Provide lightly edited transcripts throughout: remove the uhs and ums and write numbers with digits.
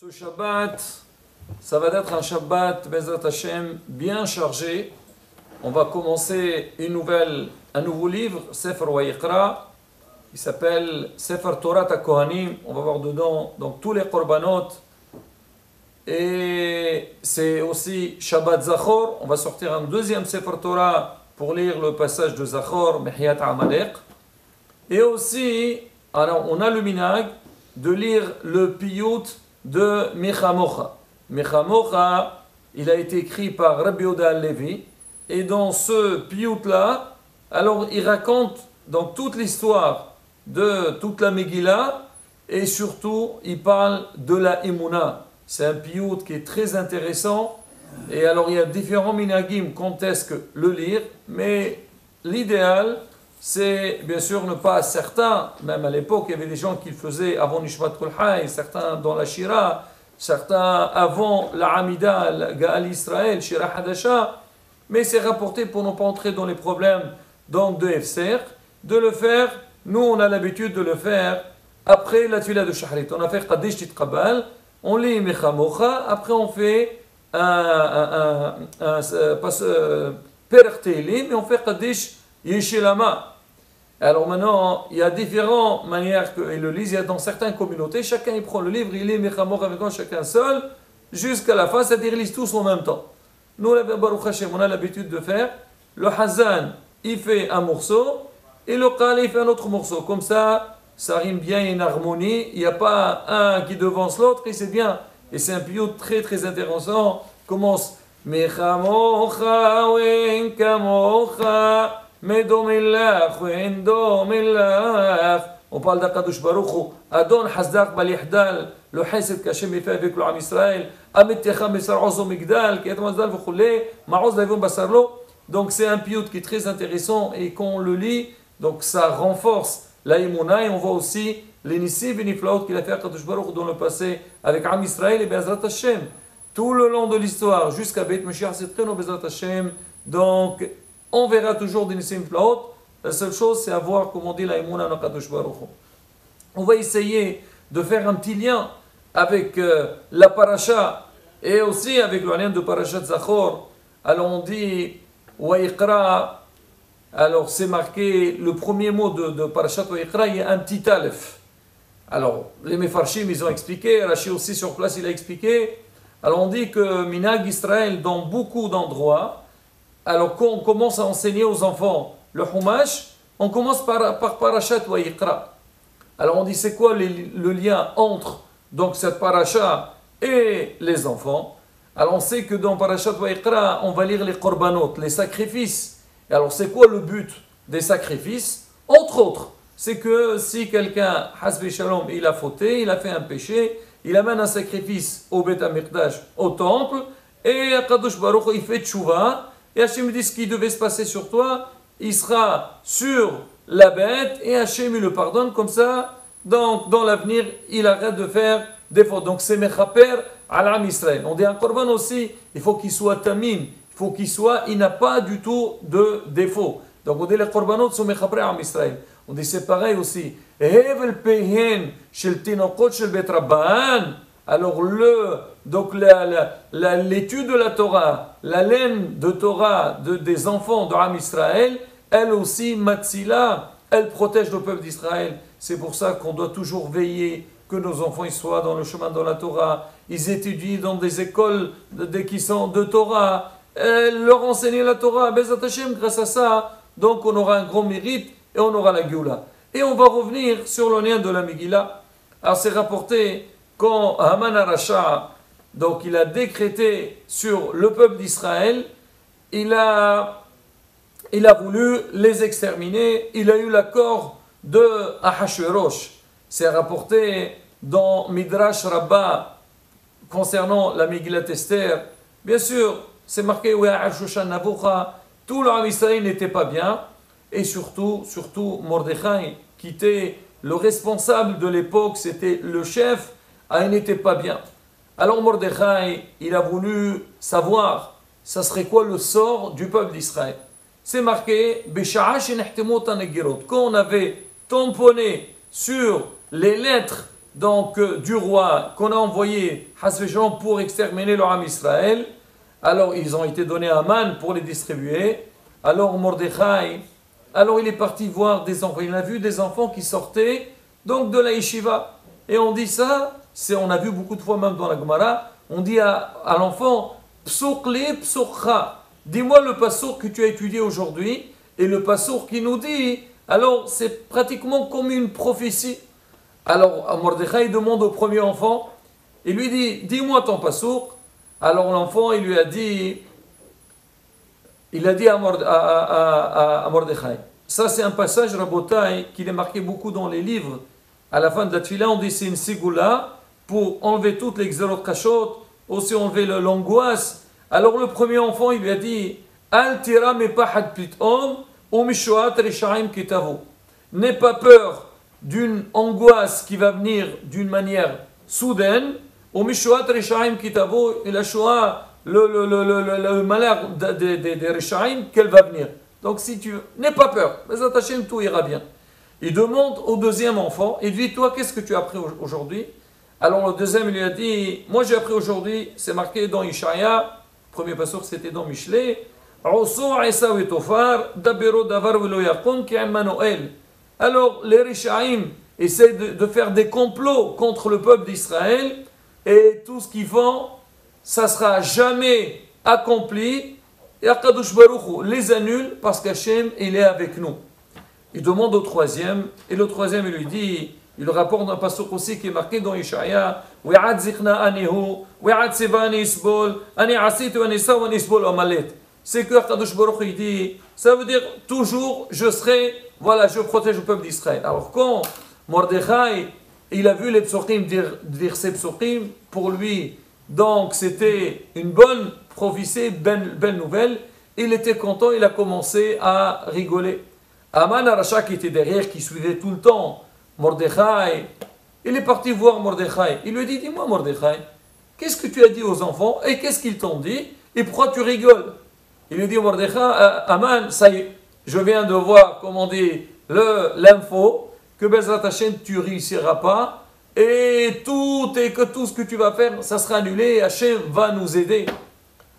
Ce Shabbat, ça va être un Shabbat, Bezrat Hashem, bien chargé. On va commencer un nouveau livre, Sefer Wayikra, qui s'appelle Sefer Torah HaKohanim. On va voir dedans donc, tous les korbanot. Et c'est aussi Shabbat Zachor. On va sortir un deuxième Sefer Torah pour lire le passage de Zachor, Mehiat Amalek. Et aussi, alors, on a le minhag de lire le piyut de Mechamocha. Mechamocha, il a été écrit par Rabbi Yehuda Halevi, et dans ce piyut-là, alors il raconte donc toute l'histoire de toute la Megillah, et surtout, il parle de la Emouna. C'est un piyut qui est très intéressant, et alors il y a différents minhagim quand est-ce que le lire, mais l'idéal, c'est bien sûr ne pas certains, même à l'époque, il y avait des gens qui le faisaient avant Nishmat Kol Hay, certains dans la Shira, certains avant la Hamida, la Gaal Israël, Shira Hadasha, mais c'est rapporté pour ne pas entrer dans les problèmes donc de FSR, de le faire, nous on a l'habitude de le faire après la Tfila de Shahrit. On a fait Qadesh Titqabal, on lit Mechamocha, après on fait Perek Teilim, et on fait Qadesh Yeshilama. Alors maintenant, il y a différentes manières qu'ils le lisent. Il y a dans certaines communautés, chacun il prend le livre, il lit Mechamocha avec chacun seul, jusqu'à la fin, c'est-à-dire ils lisent tous en même temps. Nous, Baruch Hashem, on a l'habitude de faire, le Hazan, il fait un morceau, et le Qali, il fait un autre morceau. Comme ça, ça rime bien, il y a une harmonie, il n'y a pas un qui devance l'autre, et c'est bien. Et c'est un piyut très très intéressant. Commence Mechamocha wen kamocha. On parle d'Akadosh Baruch Hu, Adon Hazdaq Balihdal, le Hesed qu'Hachem fait avec le Ham Israël, Amittecha Mesar Ozo Migdal, qui est Mazdal Vouchoulé, Maroz Davon Basarlo. Donc c'est un piyut qui est très intéressant et quand on le lit, donc ça renforce la Emouna et on voit aussi les Nissi Beniflaot qu'il a fait Akadosh Baruch Hu dans le passé avec Ham Israël et Bezrat Hashem. Tout le long de l'histoire, jusqu'à Beit Mashiach Sitkenu Bezrat Hashem. Donc, on verra toujours des Nissim Flaot. La seule chose, c'est à voir, comme on dit, la Emouna na Kadosh Baruch Hu. On va essayer de faire un petit lien avec la paracha et aussi avec le lien de Parashat Zachor. Alors on dit Wayikra. Alors c'est marqué, le premier mot de Parashat Wayikra, il y a un petit aleph. Alors les Mefarshim, ils ont expliqué, Rashi aussi sur place, il a expliqué. Alors on dit que Minhag Israël, dans beaucoup d'endroits, alors quand on commence à enseigner aux enfants le Humash, on commence par Parashat Wayikra. Alors on dit c'est quoi le lien entre donc cette paracha et les enfants. Alors on sait que dans Parashat Wayikra, on va lire les korbanot, les sacrifices. Et alors c'est quoi le but des sacrifices? Entre autres, c'est que si quelqu'un, Hasbi Shalom, il a fauté, il a fait un péché, il amène un sacrifice au Beth HaMikdash, au temple, et Akadosh Baruch Hu, il fait tchouva. Et Hachem dit ce qui devait se passer sur toi, il sera sur la bête et Hachem il le pardonne comme ça. Donc dans l'avenir, il arrête de faire des fautes. Donc c'est Mechaper Alam Israël. On dit un korban aussi, il faut qu'il soit tamim, il n'a pas du tout de défaut. Donc on dit les korbanot sont Mechaper Alam Israël. On dit c'est pareil aussi. Hevel pehen shel tinokot shel bet rabban. Alors l'étude de la Torah, la laine de Torah des enfants de Ham Israël, elle aussi, Matzila, elle protège le peuple d'Israël. C'est pour ça qu'on doit toujours veiller que nos enfants ils soient dans le chemin de la Torah. Ils étudient dans des écoles qui sont de Torah. Leur enseigner la Torah, Bezat Hashem, grâce à ça, donc on aura un grand mérite et on aura la Géoula. Et on va revenir sur le lien de la Megillah. Alors c'est rapporté quand Haman Arasha, donc il a décrété sur le peuple d'Israël, il a voulu les exterminer, il a eu l'accord de Ahashverosh. C'est rapporté dans Midrash Rabbah concernant la Megillat Esther. Bien sûr, c'est marqué où Shoshan Naboucha, tout le Ham Israël n'était pas bien, et surtout Mordechai, qui était le responsable de l'époque, c'était le chef, il n'était pas bien. Alors Mordechai, il a voulu savoir, ça serait quoi le sort du peuple d'Israël. C'est marqué, quand on avait tamponné sur les lettres donc du roi qu'on a envoyé Hasveshon pour exterminer le Ham Israël. Alors ils ont été donnés à Aman pour les distribuer. Alors Mordechai, alors il est parti voir des enfants. Il a vu des enfants qui sortaient donc de la yeshiva. Et on dit ça, on a vu beaucoup de fois même dans la Gemara, on dit à l'enfant, Psoukli psoukha. Dis-moi le passour que tu as étudié aujourd'hui. Et le passour qui nous dit, alors c'est pratiquement comme une prophétie. Alors Mordechai demande au premier enfant, il lui dit, dis-moi ton passour. Alors l'enfant, il a dit à Mordechai. Ça c'est un passage, Rabotai, qui est marqué beaucoup dans les livres. À la fin de la tfila, on dit c'est une sigoula pour enlever toutes les xérot kashot, aussi enlever l'angoisse. Alors le premier enfant, il lui a dit, Al tira me pahad pitom, ou mishoat rishaim kitavu. N'aie pas peur d'une angoisse qui va venir d'une manière soudaine, ou mishoat rishaim kitavu, et la shoah, le malheur des rishaim, qu'elle va venir. Donc si tu n'aie pas peur, mais Hashem, tout ira bien. Il demande au deuxième enfant, il dit, toi, qu'est-ce que tu as appris aujourd'hui? Alors le deuxième, il lui a dit, moi j'ai appris aujourd'hui, c'est marqué dans Ishaïa, premier passage c'était dans Michelet, alors les Rishaïm essaient de faire des complots contre le peuple d'Israël, et tout ce qu'ils font, ça ne sera jamais accompli, et Akadosh Baruch Hu les annule parce qu'Hachem, il est avec nous. Il demande au troisième, et le troisième, il lui dit, il rapporte un passage aussi qui est marqué dans Ishaïa, c'est que Akadosh Baruch Hu dit, ça veut dire toujours, je serai, voilà, je protège le peuple d'Israël. Alors quand Mordechai, il a vu les psochim dire ces psochim, pour lui, donc c'était une bonne prophétie, belle nouvelle, il était content, il a commencé à rigoler. Aman Arasha qui était derrière, qui suivait tout le temps Mordechai, il est parti voir Mordechai. Il lui a dit, dis-moi Mordechai, qu'est-ce que tu as dit aux enfants et qu'est-ce qu'ils t'ont dit et pourquoi tu rigoles? Il lui dit, Mordechai, Aman, ça y est, je viens de voir, comme on dit, l'info, que Bezrat Hashem, tu ne réussiras pas et tout ce que tu vas faire, ça sera annulé et Hashem va nous aider.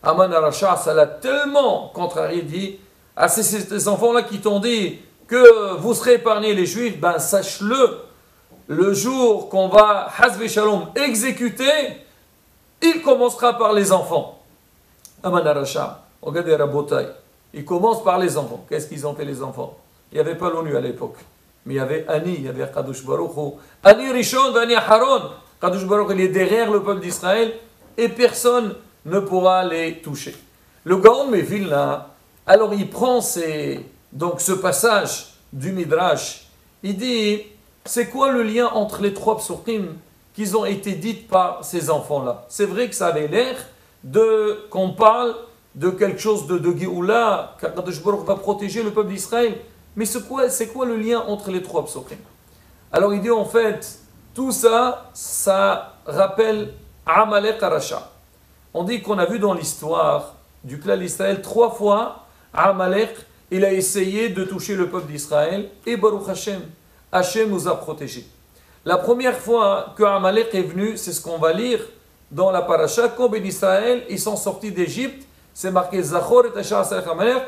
Aman Arasha, ça l'a tellement contrarié, dit, à ces enfants-là qui t'ont dit que vous serez épargnés les Juifs, ben sache-le, le jour qu'on va, Hasve Shalom, exécuter, il commencera par les enfants. Aman Arasha, regardez Rabotai, il commence par les enfants. Qu'est-ce qu'ils ont fait les enfants? Il n'y avait pas l'ONU à l'époque, mais il y avait Ani, il y avait Kadosh Baruch Hu. Ani Rishon, Ani Haron. Kadosh Baruch Hu, il est derrière le peuple d'Israël et personne ne pourra les toucher. Le Gaon Mevilna, alors il prend donc ce passage du Midrash, il dit, c'est quoi le lien entre les trois psochim qui ont été dites par ces enfants-là? C'est vrai que ça avait l'air qu'on parle de quelque chose de Géoula, qu'Akadosh Baruch va protéger le peuple d'Israël, mais c'est quoi le lien entre les trois psochim? Alors il dit en fait, tout ça, ça rappelle Amalek Arasha. On dit qu'on a vu dans l'histoire du clan d'Israël 3 fois, Amalek, il a essayé de toucher le peuple d'Israël et Baruch Hashem, Hashem nous a protégés. La première fois que Amalek est venu, c'est ce qu'on va lire dans la paracha, quand Ben Israël, ils sont sortis d'Égypte, c'est marqué Zachor et Asher Amalek,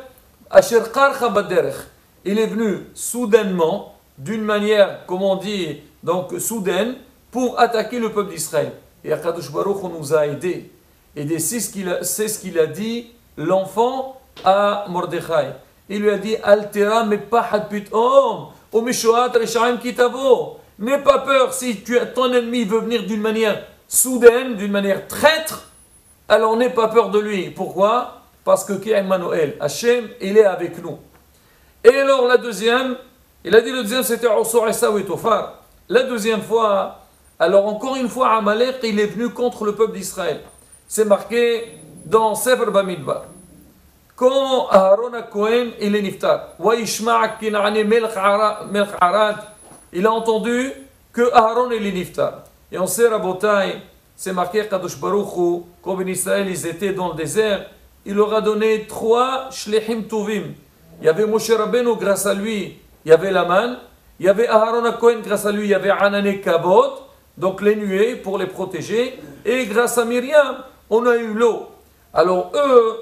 Asher Qarcha Baderech. Il est venu soudainement, d'une manière, comme on dit, donc soudaine, pour attaquer le peuple d'Israël. Et Akadosh Baruch Hu nous a aidés. Et c'est ce qu'il a dit, l'enfant, à Mordechai. Il lui a dit, Altera me pahad pitom, o mishoat reshaim kitavo. N'aie pas peur si ton ennemi veut venir d'une manière soudaine, d'une manière traître, alors n'aie pas peur de lui. Pourquoi? Parce que Emmanuel, Hachem, il est avec nous. Et alors la deuxième, il a dit le deuxième c'était Osor Esaou et Tofar. La deuxième fois, alors encore une fois, Amalek, il est venu contre le peuple d'Israël. C'est marqué dans Sefer Bamidbar. Quand Aaron Cohen, il est niftar, il a entendu que Aaron il est niftar. Et on sait, Rabotai, c'est marqué Kadosh Baruch Hu, quand Ben Israël ils étaient dans le désert, il leur a donné 3 shlechim tovim. Il y avait Moshe Rabbeinu, grâce à lui, il y avait Laman. Il y avait Aaron Cohen, grâce à lui, il y avait Anané Kabot. donc les nuées pour les protéger, et grâce à Myriam, on a eu l'eau. Alors eux,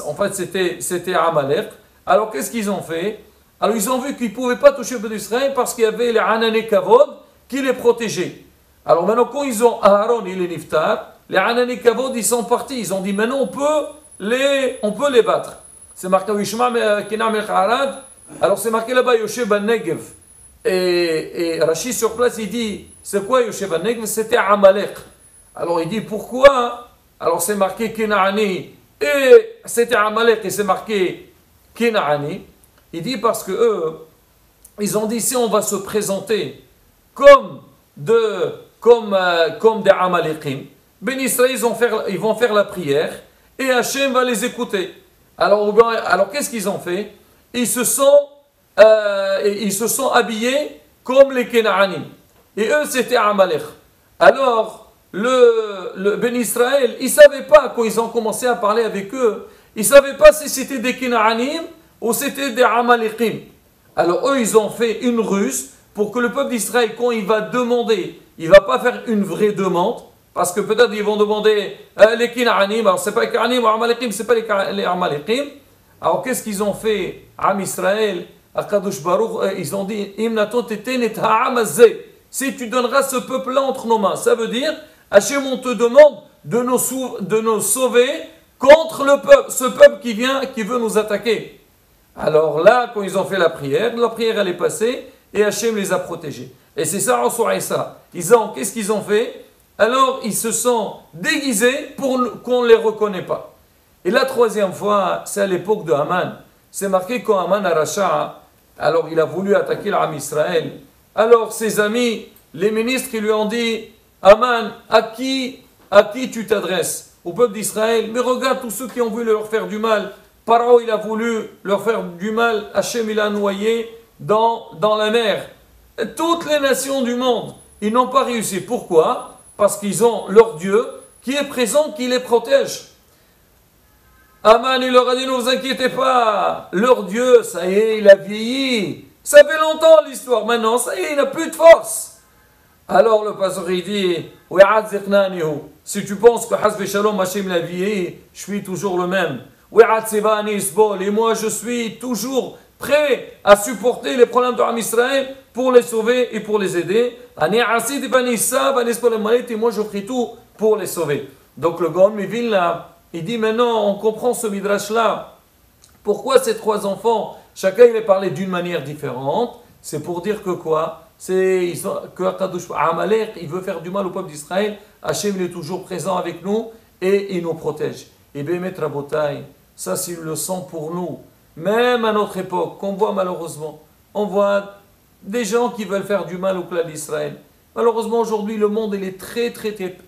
en fait c'était Amalek. Alors qu'est-ce qu'ils ont fait? Alors ils ont vu qu'ils ne pouvaient pas toucher le peuple d'Israël parce qu'il y avait les Hanané Kavod qui les protégeaient. Alors maintenant quand ils ont Aaron et les Niftar, les Hanané Kavod ils sont partis, ils ont dit maintenant on peut les battre. C'est marqué Wishma Kinam el Harad. Alors c'est marqué là-bas Yoshev Negev. Et Rashi sur place il dit c'est quoi Yoshev Negev? C'était Amalek. Alors il dit pourquoi? Alors c'est marqué Kenaani et c'était Amalek et c'est marqué Kenaani. Il dit parce que eux, ils ont dit si on va se présenter comme des Amalekim, Ben Israël ils vont faire la prière et Hachem va les écouter. Alors qu'est-ce qu'ils ont fait? Ils se sont habillés comme les Kenaanim. Et eux c'était Amalek. Alors le Ben Israël, ils ne savaient pas quand ils ont commencé à parler avec eux, ils ne savaient pas si c'était des Kenaanim ou c'était des Amalekim. Alors eux, ils ont fait une ruse pour que le peuple d'Israël, quand il va demander, il ne va pas faire une vraie demande, parce que peut-être ils vont demander les Kinaanim, alors ce n'est pas les Kinaanim ou Amalekim, ce n'est pas les Amalekim. Alors qu'est-ce qu'ils ont fait? Am Israël, Akadosh Baruch, ils ont dit, si tu donneras ce peuple-là entre nos mains, ça veut dire, Hachem, on te demande de nous sauver contre le peuple, ce peuple qui veut nous attaquer. Alors là, quand ils ont fait la prière elle est passée et Hachem les a protégés. Et c'est ça, qu'est-ce qu'ils ont fait? Alors ils se sont déguisés pour qu'on ne les reconnaisse pas. Et la troisième fois, c'est à l'époque de Haman. C'est marqué quand Haman Aracha, alors il a voulu attaquer l'Am Israël. Alors ses amis, les ministres, ils lui ont dit, Haman, à qui tu t'adresses? Au peuple d'Israël. Mais regarde tous ceux qui ont voulu leur faire du mal. Paro, il a voulu leur faire du mal. Hachem, il a noyé dans la mer. Et toutes les nations du monde, ils n'ont pas réussi. Pourquoi? Parce qu'ils ont leur Dieu qui est présent, qui les protège. Haman, il leur a dit, ne vous inquiétez pas. Leur Dieu, ça y est, il a vieilli. Ça fait longtemps l'histoire. Maintenant, ça y est, il n'a plus de force. Alors le pasteur, il dit, si tu penses que Hasbe Shalom, Hachem l'a vieilli, je suis toujours le même. Et moi je suis toujours prêt à supporter les problèmes de Am Israël pour les sauver et pour les aider. Et moi je ferai tout pour les sauver. Donc le Gaon Mivin là, il dit maintenant on comprend ce midrash là. Pourquoi ces trois enfants, chacun il est parlé d'une manière différente? C'est pour dire que quoi? Que Amalek il veut faire du mal au peuple d'Israël. Hachem il est toujours présent avec nous et il nous protège. Et Bémet Rabotai, ça c'est une leçon pour nous. Même à notre époque, qu'on voit malheureusement, on voit des gens qui veulent faire du mal au clan d'Israël. Malheureusement aujourd'hui le monde il est très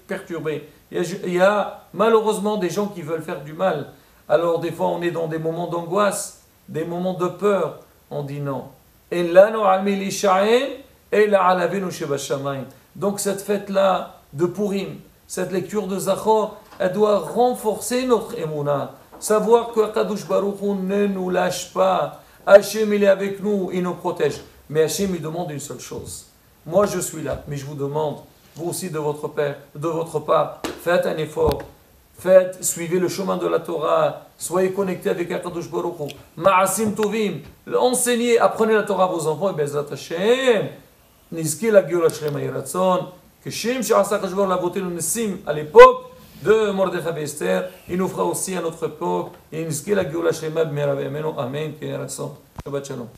perturbé. Il y a malheureusement des gens qui veulent faire du mal. Alors des fois on est dans des moments d'angoisse, des moments de peur. On dit non. Donc cette fête-là de Purim, cette lecture de Zachor, elle doit renforcer notre émouna. Savoir que Kadosh Baruch Hu ne nous lâche pas. Hachem il est avec nous, il nous protège. Mais Hachem il demande une seule chose. Moi je suis là, mais je vous demande, vous aussi de votre part, faites un effort. Suivez le chemin de la Torah, soyez connectés avec Kadosh Baruch Hu. Ma'asim tovim, enseignez, apprenez la Torah à vos enfants, et Bezrat Hashem, nizki la Geoula Shrema Yiratzon, que Shem She'asa Kadosh Baruch Hu l'a voté le Nessim à l'époque de Mordechai et Esther, il nous fera aussi à notre époque, et nizki la Geoula Shrema B'mera V'emenu, Amen, Shabbat Shalom.